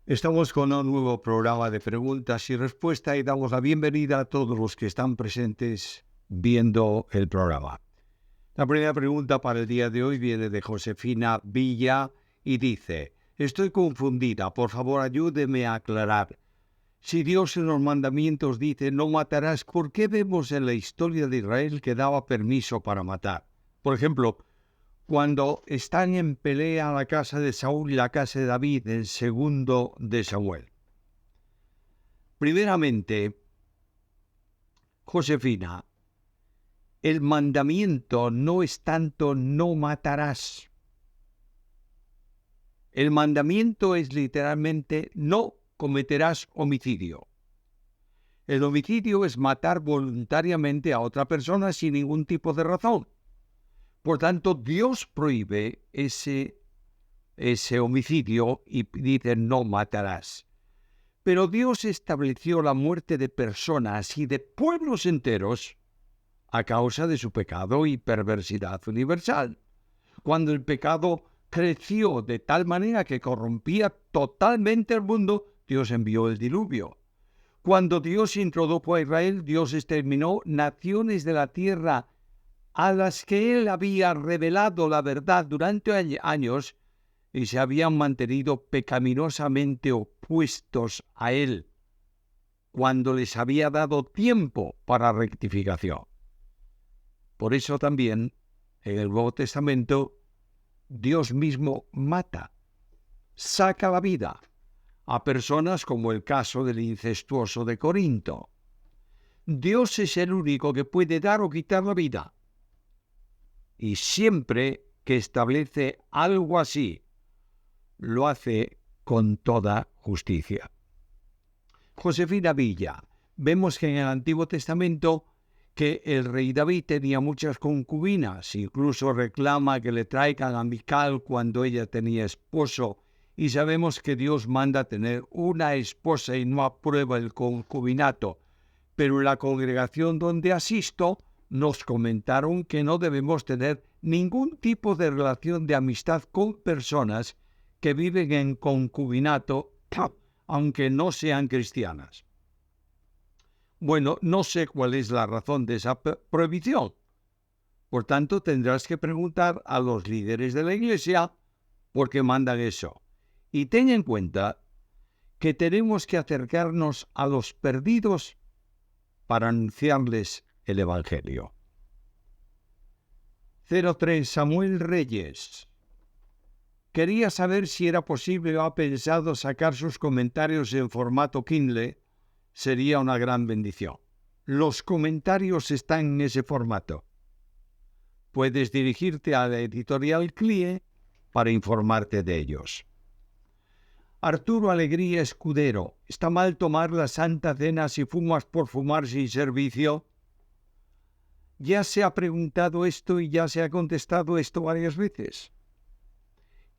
Estamos con un nuevo programa de preguntas y respuestas y damos la bienvenida a todos los que están presentes viendo el programa. La primera pregunta para el día de hoy viene de Josefina Villa y dice: estoy confundida, por favor ayúdeme a aclarar. Si Dios en los mandamientos dice no matarás, ¿por qué vemos en la historia de Israel que daba permiso para matar? Por ejemplo, cuando están en pelea la casa de Saúl y la casa de David en segundo de Samuel. Primeramente, Josefina, el mandamiento no es tanto no matarás. El mandamiento es literalmente no cometerás homicidio. El homicidio es matar voluntariamente a otra persona sin ningún tipo de razón. Por tanto, Dios prohíbe ese homicidio y dice no matarás. Pero Dios estableció la muerte de personas y de pueblos enteros a causa de su pecado y perversidad universal. Cuando el pecado creció de tal manera que corrompía totalmente el mundo, Dios envió el diluvio. Cuando Dios introdujo a Israel, Dios exterminó naciones de la tierra a las que Él había revelado la verdad durante años y se habían mantenido pecaminosamente opuestos a Él, cuando les había dado tiempo para rectificación. Por eso también, en el Nuevo Testamento, Dios mismo mata, saca la vida a personas como el caso del incestuoso de Corinto. Dios es el único que puede dar o quitar la vida. Y siempre que establece algo así, lo hace con toda justicia. Josefina Villa, vemos que en el Antiguo Testamento que el rey David tenía muchas concubinas, incluso reclama que le traigan a Mical cuando ella tenía esposo, y sabemos que Dios manda tener una esposa y no aprueba el concubinato. Pero en la congregación donde asisto nos comentaron que no debemos tener ningún tipo de relación de amistad con personas que viven en concubinato, aunque no sean cristianas. Bueno, no sé cuál es la razón de esa prohibición. Por tanto, tendrás que preguntar a los líderes de la iglesia por qué mandan eso. Y ten en cuenta que tenemos que acercarnos a los perdidos para anunciarles el Evangelio. 03 Samuel Reyes. Quería saber si era posible o ha pensado sacar sus comentarios en formato Kindle. Sería una gran bendición. Los comentarios están en ese formato. Puedes dirigirte a la editorial CLIE para informarte de ellos. Arturo Alegría Escudero. ¿Está mal tomar la Santa Cena si fumas por fumar sin servicio? Ya se ha preguntado esto y ya se ha contestado esto varias veces.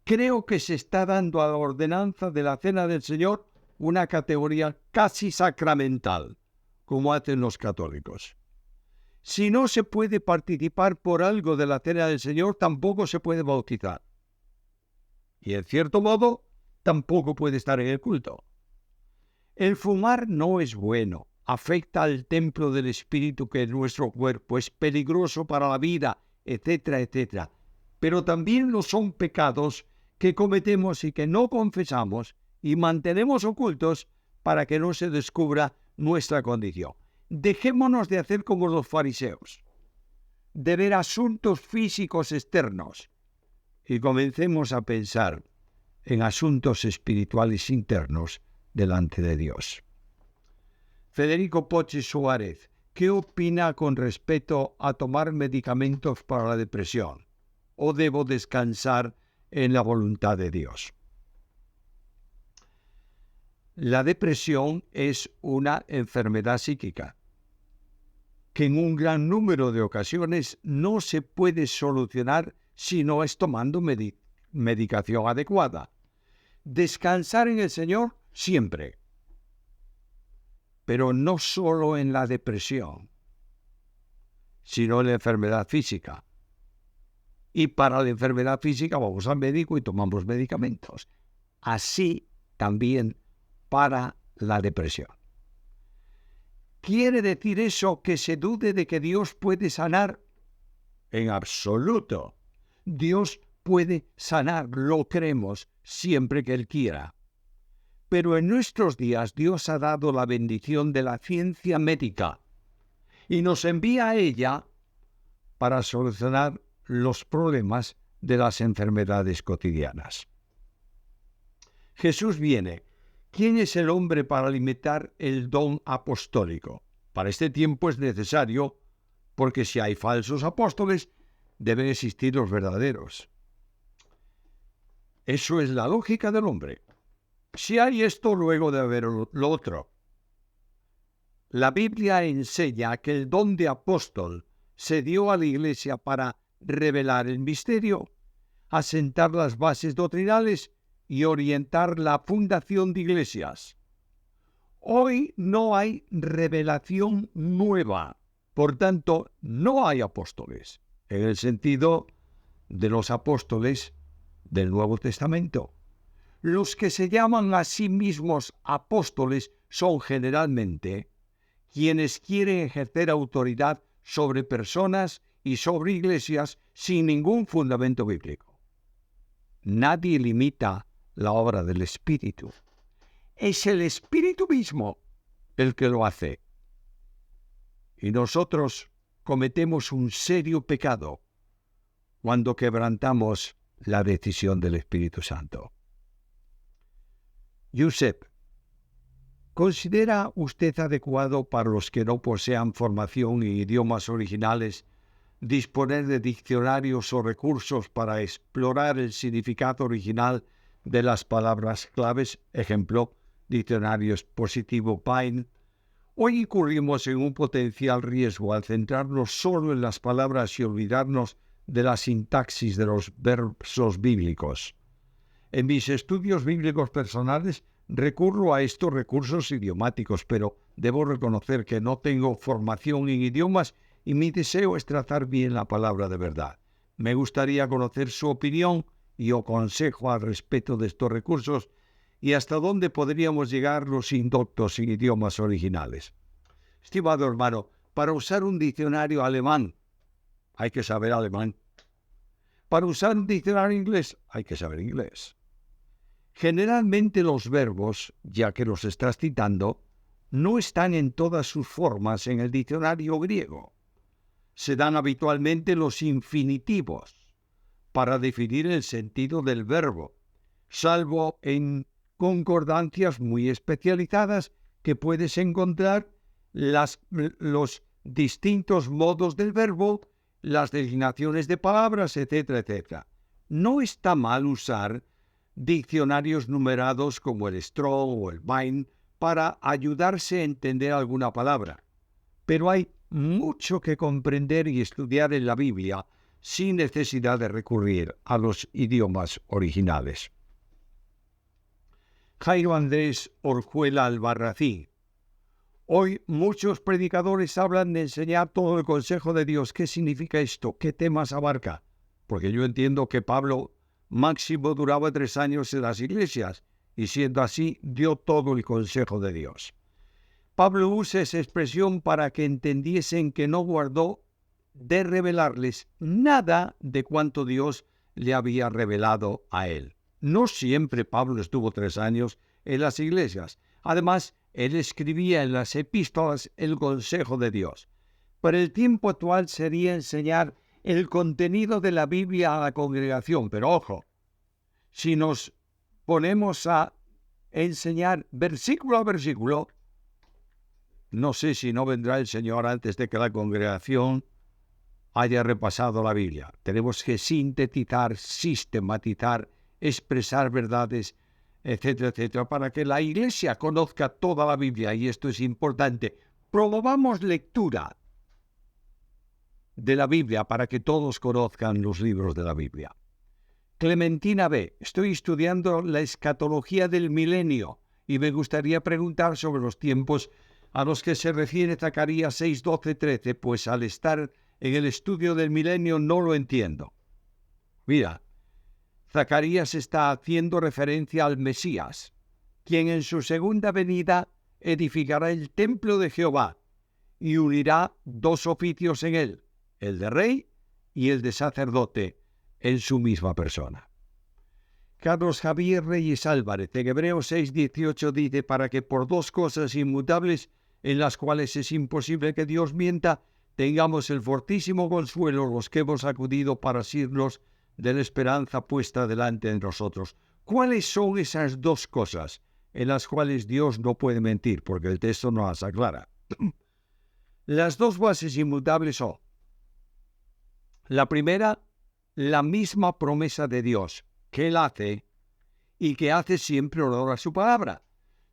Creo que se está dando a la ordenanza de la Cena del Señor una categoría casi sacramental, como hacen los católicos. Si no se puede participar por algo de la Cena del Señor, tampoco se puede bautizar. Y en cierto modo, tampoco puede estar en el culto. El fumar no es bueno, afecta al templo del espíritu que es nuestro cuerpo, es peligroso para la vida, etcétera, etcétera. Pero también lo son pecados que cometemos y que no confesamos y mantenemos ocultos para que no se descubra nuestra condición. Dejémonos de hacer como los fariseos, de ver asuntos físicos externos y comencemos a pensar en asuntos espirituales internos delante de Dios. Federico Poche Suárez, ¿qué opina con respecto a tomar medicamentos para la depresión? ¿O debo descansar en la voluntad de Dios? La depresión es una enfermedad psíquica que en un gran número de ocasiones no se puede solucionar si no es tomando medicación adecuada. Descansar en el Señor siempre, pero no solo en la depresión, sino en la enfermedad física. Y para la enfermedad física vamos al médico y tomamos medicamentos. Así también para la depresión. ¿Quiere decir eso que se dude de que Dios puede sanar? En absoluto. Dios puede sanar, lo creemos, siempre que Él quiera. Pero en nuestros días Dios ha dado la bendición de la ciencia médica y nos envía a ella para solucionar los problemas de las enfermedades cotidianas. Jesús viene. ¿Quién es el hombre para limitar el don apostólico? Para este tiempo es necesario, porque si hay falsos apóstoles, deben existir los verdaderos. Eso es la lógica del hombre. Si hay esto, luego debe haber lo otro. La Biblia enseña que el don de apóstol se dio a la Iglesia para revelar el misterio, asentar las bases doctrinales y orientar la fundación de iglesias. Hoy no hay revelación nueva, por tanto, no hay apóstoles, en el sentido de los apóstoles del Nuevo Testamento. Los que se llaman a sí mismos apóstoles son generalmente quienes quieren ejercer autoridad sobre personas y sobre iglesias sin ningún fundamento bíblico. Nadie limita la obra del Espíritu. Es el Espíritu mismo el que lo hace. Y nosotros cometemos un serio pecado cuando quebrantamos la decisión del Espíritu Santo. Josep, ¿considera usted adecuado para los que no posean formación en idiomas originales disponer de diccionarios o recursos para explorar el significado original de las palabras claves? Ejemplo, diccionarios positivo Pine. Hoy incurrimos en un potencial riesgo al centrarnos solo en las palabras y olvidarnos de la sintaxis de los versos bíblicos. En mis estudios bíblicos personales recurro a estos recursos idiomáticos, pero debo reconocer que no tengo formación en idiomas y mi deseo es tratar bien la palabra de verdad. Me gustaría conocer su opinión y o consejo al respecto de estos recursos y hasta dónde podríamos llegar los indoctos en idiomas originales. Estimado hermano, para usar un diccionario alemán hay que saber alemán. Para usar un diccionario inglés hay que saber inglés. Generalmente los verbos, ya que los estás citando, no están en todas sus formas en el diccionario griego. Se dan habitualmente los infinitivos para definir el sentido del verbo, salvo en concordancias muy especializadas que puedes encontrar los distintos modos del verbo, las designaciones de palabras, etcétera, etcétera. No está mal usar diccionarios numerados como el Strong o el Vine para ayudarse a entender alguna palabra. Pero hay mucho que comprender y estudiar en la Biblia sin necesidad de recurrir a los idiomas originales. Jairo Andrés Orjuela Albarracín. Hoy muchos predicadores hablan de enseñar todo el consejo de Dios. ¿Qué significa esto? ¿Qué temas abarca? Porque yo entiendo que Pablo máximo duraba 3 años en las iglesias y siendo así dio todo el consejo de Dios. Pablo usa esa expresión para que entendiesen que no guardó de revelarles nada de cuanto Dios le había revelado a él. No siempre Pablo estuvo 3 años en las iglesias. Además, él escribía en las epístolas el consejo de Dios. Para el tiempo actual sería enseñar el contenido de la Biblia a la congregación. Pero ojo, si nos ponemos a enseñar versículo a versículo, no sé si no vendrá el Señor antes de que la congregación haya repasado la Biblia. Tenemos que sintetizar, sistematizar, expresar verdades, etcétera, etcétera, para que la Iglesia conozca toda la Biblia, y esto es importante. Promovamos lectura de la Biblia para que todos conozcan los libros de la Biblia. Clementina B. Estoy estudiando la escatología del milenio y me gustaría preguntar sobre los tiempos a los que se refiere Zacarías 6, 12, 13, pues al estar en el estudio del milenio no lo entiendo. Mira, Zacarías está haciendo referencia al Mesías, quien en su segunda venida edificará el templo de Jehová y unirá dos oficios en él, el de rey y el de sacerdote, en su misma persona. Carlos Javier Reyes Álvarez, en Hebreos 6:18 dice, para que por dos cosas inmutables, en las cuales es imposible que Dios mienta, tengamos el fortísimo consuelo los que hemos acudido para asirnos de la esperanza puesta delante de nosotros. ¿Cuáles son esas dos cosas en las cuales Dios no puede mentir? Porque el texto no las aclara. Las dos bases inmutables son, la primera, la misma promesa de Dios, que Él hace y que hace siempre honor a su palabra.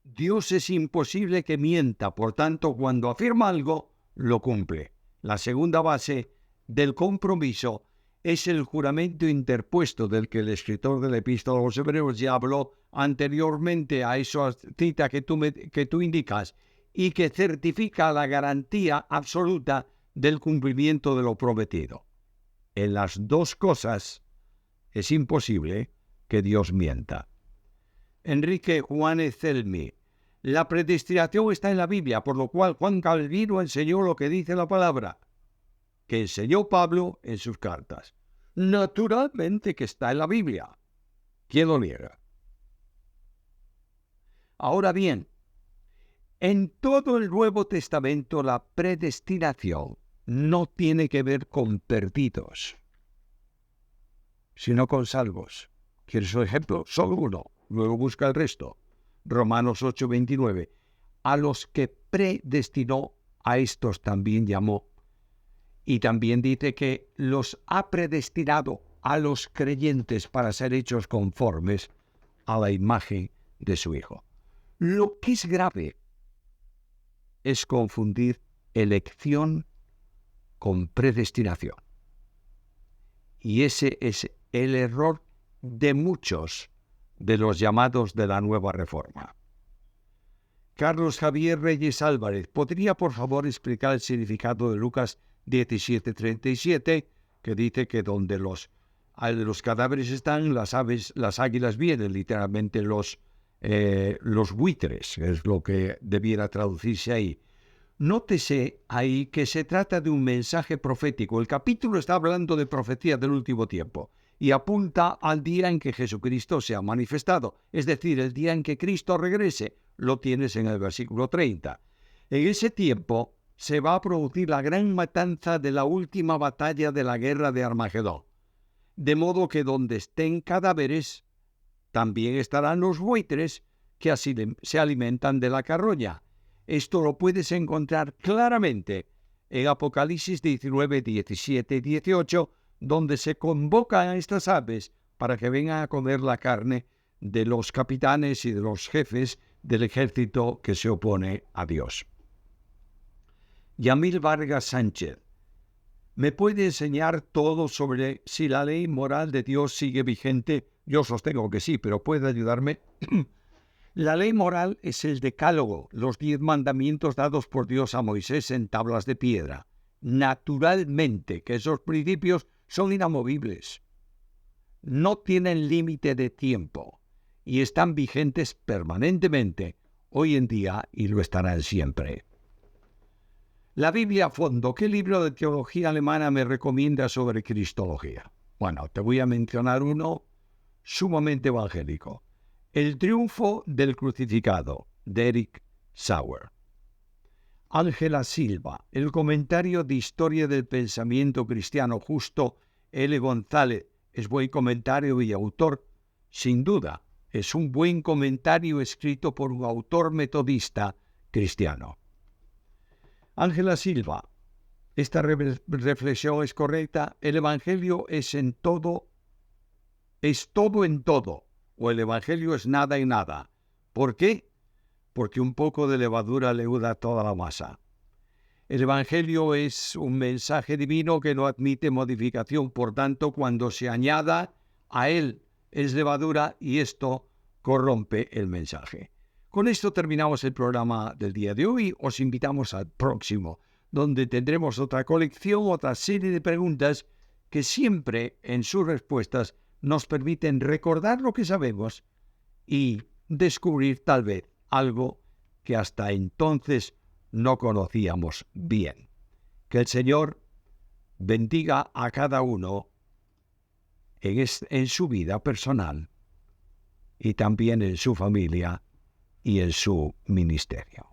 Dios es imposible que mienta, por tanto, cuando afirma algo, lo cumple. La segunda base del compromiso es el juramento interpuesto del que el escritor de la Epístola a los Hebreos ya habló anteriormente a esa cita que tú indicas y que certifica la garantía absoluta del cumplimiento de lo prometido. En las dos cosas es imposible que Dios mienta. Enrique Juárez Celmi, la predestinación está en la Biblia, por lo cual Juan Calvino enseñó lo que dice la palabra, que enseñó Pablo en sus cartas. Naturalmente que está en la Biblia. ¿Quién lo niega? Ahora bien, en todo el Nuevo Testamento la predestinación no tiene que ver con perdidos, sino con salvos. ¿Quieres un ejemplo? Solo uno, luego busca el resto. Romanos 8:29. A los que predestinó, a estos también llamó. Y también dice que los ha predestinado a los creyentes para ser hechos conformes a la imagen de su Hijo. Lo que es grave es confundir elección con predestinación. Y ese es el error de muchos de los llamados de la Nueva Reforma. Carlos Javier Reyes Álvarez, ¿podría por favor explicar el significado de Lucas 17:37, que dice que donde los cadáveres están, las águilas vienen, literalmente los buitres, es lo que debiera traducirse ahí? Nótese ahí que se trata de un mensaje profético. El capítulo está hablando de profecía del último tiempo y apunta al día en que Jesucristo se ha manifestado, es decir, el día en que Cristo regrese. Lo tienes en el versículo 30. En ese tiempo se va a producir la gran matanza de la última batalla de la guerra de Armagedón. De modo que donde estén cadáveres, también estarán los buitres que así se alimentan de la carroña. Esto lo puedes encontrar claramente en Apocalipsis 19, 17 y 18, donde se convocan a estas aves para que vengan a comer la carne de los capitanes y de los jefes del ejército que se opone a Dios. Yamil Vargas Sánchez, ¿me puede enseñar todo sobre si la ley moral de Dios sigue vigente? Yo sostengo que sí, pero ¿puede ayudarme? La ley moral es el decálogo, los 10 mandamientos dados por Dios a Moisés en tablas de piedra. Naturalmente que esos principios son inamovibles. No tienen límite de tiempo y están vigentes permanentemente hoy en día y lo estarán siempre. La Biblia a fondo, ¿qué libro de teología alemana me recomienda sobre cristología? Bueno, te voy a mencionar uno sumamente evangélico. El triunfo del crucificado, de Eric Sauer. Ángela Silva, el comentario de Historia del Pensamiento Cristiano Justo, L. González, es buen comentario y autor. Sin duda, es un buen comentario escrito por un autor metodista cristiano. Ángela Silva, esta reflexión es correcta. El Evangelio es todo en todo, o el Evangelio es nada y nada. ¿Por qué? Porque un poco de levadura leuda toda la masa. El Evangelio es un mensaje divino que no admite modificación, por tanto, cuando se añada a él es levadura y esto corrompe el mensaje. Con esto terminamos el programa del día de hoy. Os invitamos al próximo, donde tendremos otra colección, otra serie de preguntas que siempre en sus respuestas nos permiten recordar lo que sabemos y descubrir tal vez algo que hasta entonces no conocíamos bien. Que el Señor bendiga a cada uno en su vida personal y también en su familia y en su ministerio.